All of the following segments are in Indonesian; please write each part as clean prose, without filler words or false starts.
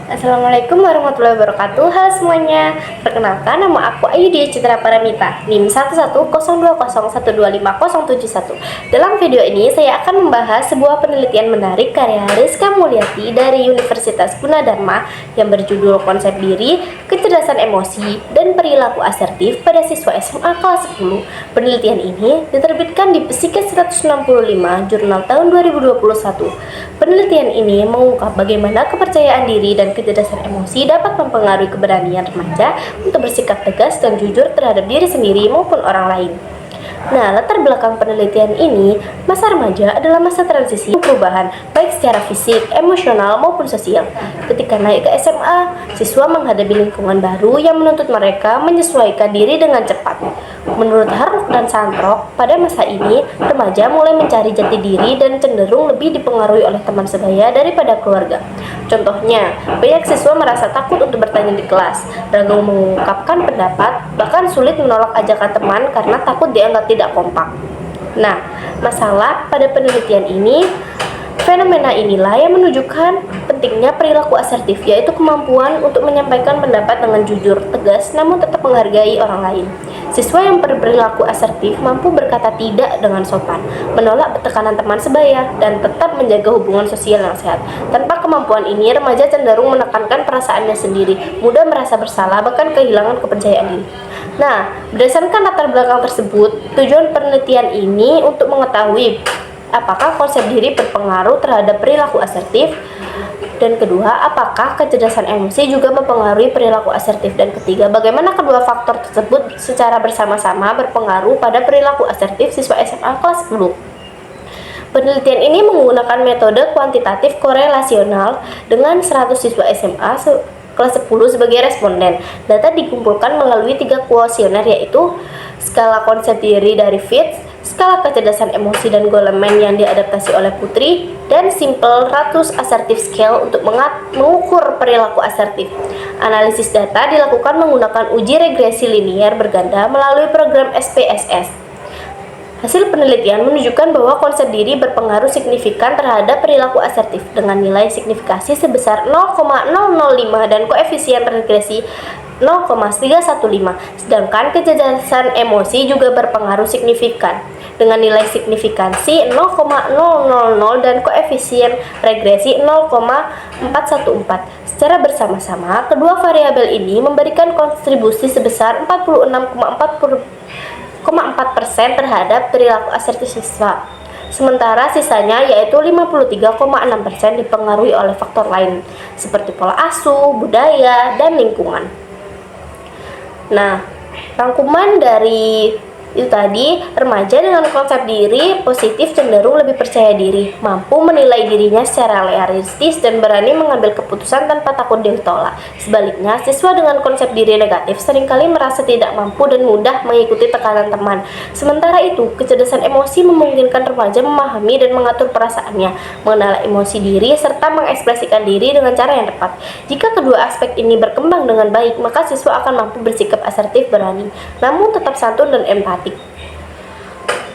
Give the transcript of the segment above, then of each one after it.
Assalamualaikum warahmatullahi wabarakatuh. Halo semuanya. Perkenalkan, nama aku Ayudhya Citra Paramita, NIM 11020125071. Dalam video ini saya akan membahas sebuah penelitian menarik karya Rizka Mulyati dari Universitas Gunadarma yang berjudul Konsep Diri, Kecerdasan Emosi, dan Perilaku Asertif pada Siswa SMA kelas 10. Penelitian ini diterbitkan di Psikes 165 Jurnal tahun 2021. Penelitian ini mengungkap bagaimana kepercayaan diri dan kecerdasan emosi dapat mempengaruhi keberanian remaja untuk bersikap tegas dan jujur terhadap diri sendiri maupun orang lain. Nah, latar belakang penelitian ini, masa remaja adalah masa transisi perubahan, baik secara fisik, emosional, maupun sosial. Ketika naik ke SMA, siswa menghadapi lingkungan baru yang menuntut mereka menyesuaikan diri dengan cepat. Menurut Harlock dan Santrok, pada masa ini, remaja mulai mencari jati diri dan cenderung lebih dipengaruhi oleh teman sebaya daripada keluarga. Contohnya, banyak siswa merasa takut untuk bertanya di kelas, ragu mengungkapkan pendapat, bahkan sulit menolak ajakan teman karena takut dianggap tidak kompak. Nah, masalah pada penelitian ini, fenomena inilah yang menunjukkan pentingnya perilaku asertif, yaitu kemampuan untuk menyampaikan pendapat dengan jujur, tegas, namun tetap menghargai orang lain. Siswa yang berperilaku asertif mampu berkata tidak dengan sopan, menolak tekanan teman sebaya, dan tetap menjaga hubungan sosial yang sehat. Tanpa kemampuan ini, remaja cenderung menekankan perasaannya sendiri, mudah merasa bersalah, bahkan kehilangan kepercayaan diri. Nah, berdasarkan latar belakang tersebut, tujuan penelitian ini untuk mengetahui apakah konsep diri berpengaruh terhadap perilaku asertif, dan kedua, apakah kecerdasan emosi juga mempengaruhi perilaku asertif, dan ketiga, bagaimana kedua faktor tersebut secara bersama-sama berpengaruh pada perilaku asertif siswa SMA kelas 10. Penelitian ini menggunakan metode kuantitatif korelasional dengan 100 siswa SMA kelas 10 sebagai responden. Data dikumpulkan melalui 3 kuesioner, yaitu skala konsep diri dari Fitch, skala kecerdasan emosi dan Goleman yang diadaptasi oleh Putri, dan Simple Ratus Assertive Scale untuk mengukur perilaku asertif. Analisis data dilakukan menggunakan uji regresi linier berganda melalui program SPSS. Hasil penelitian menunjukkan bahwa konsep diri berpengaruh signifikan terhadap perilaku asertif dengan nilai signifikasi sebesar 0,005 dan koefisien regresi 0,315. Sedangkan kecerdasan emosi juga berpengaruh signifikan dengan nilai signifikansi 0,000 dan koefisien regresi 0,414. Secara bersama-sama, kedua variabel ini memberikan kontribusi sebesar 46,4% terhadap perilaku asertif siswa. Sementara sisanya yaitu 53,6% dipengaruhi oleh faktor lain seperti pola asuh, budaya, dan lingkungan. Nah, rangkuman dari itu tadi, remaja dengan konsep diri positif cenderung lebih percaya diri, mampu menilai dirinya secara realistis dan berani mengambil keputusan tanpa takut ditolak. Sebaliknya, siswa dengan konsep diri negatif seringkali merasa tidak mampu dan mudah mengikuti tekanan teman. Sementara itu, kecerdasan emosi memungkinkan remaja memahami dan mengatur perasaannya, mengenal emosi diri, serta mengekspresikan diri dengan cara yang tepat. Jika kedua aspek ini berkembang dengan baik, maka siswa akan mampu bersikap asertif, berani, namun tetap santun dan empati.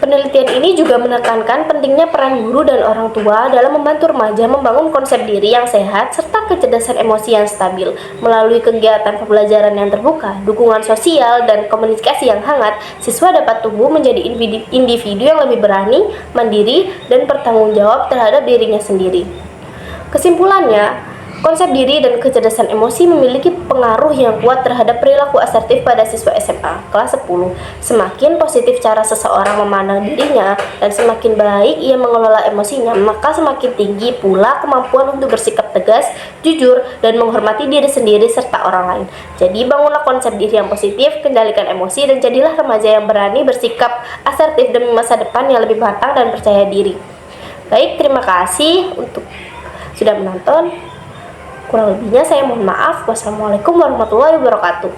Penelitian ini juga menekankan pentingnya peran guru dan orang tua dalam membantu remaja membangun konsep diri yang sehat serta kecerdasan emosi yang stabil. Melalui kegiatan pembelajaran yang terbuka, dukungan sosial, dan komunikasi yang hangat, siswa dapat tumbuh menjadi individu yang lebih berani, mandiri, dan bertanggung jawab terhadap dirinya sendiri. Kesimpulannya, konsep diri dan kecerdasan emosi memiliki pengaruh yang kuat terhadap perilaku asertif pada siswa SMA kelas 10. Semakin positif cara seseorang memandang dirinya dan semakin baik ia mengelola emosinya, maka semakin tinggi pula kemampuan untuk bersikap tegas, jujur, dan menghormati diri sendiri serta orang lain. Jadi bangunlah konsep diri yang positif, kendalikan emosi, dan jadilah remaja yang berani bersikap asertif demi masa depan yang lebih matang dan percaya diri. Baik, terima kasih untuk sudah menonton. Kurang lebihnya saya mohon maaf. Wassalamualaikum warahmatullahi wabarakatuh.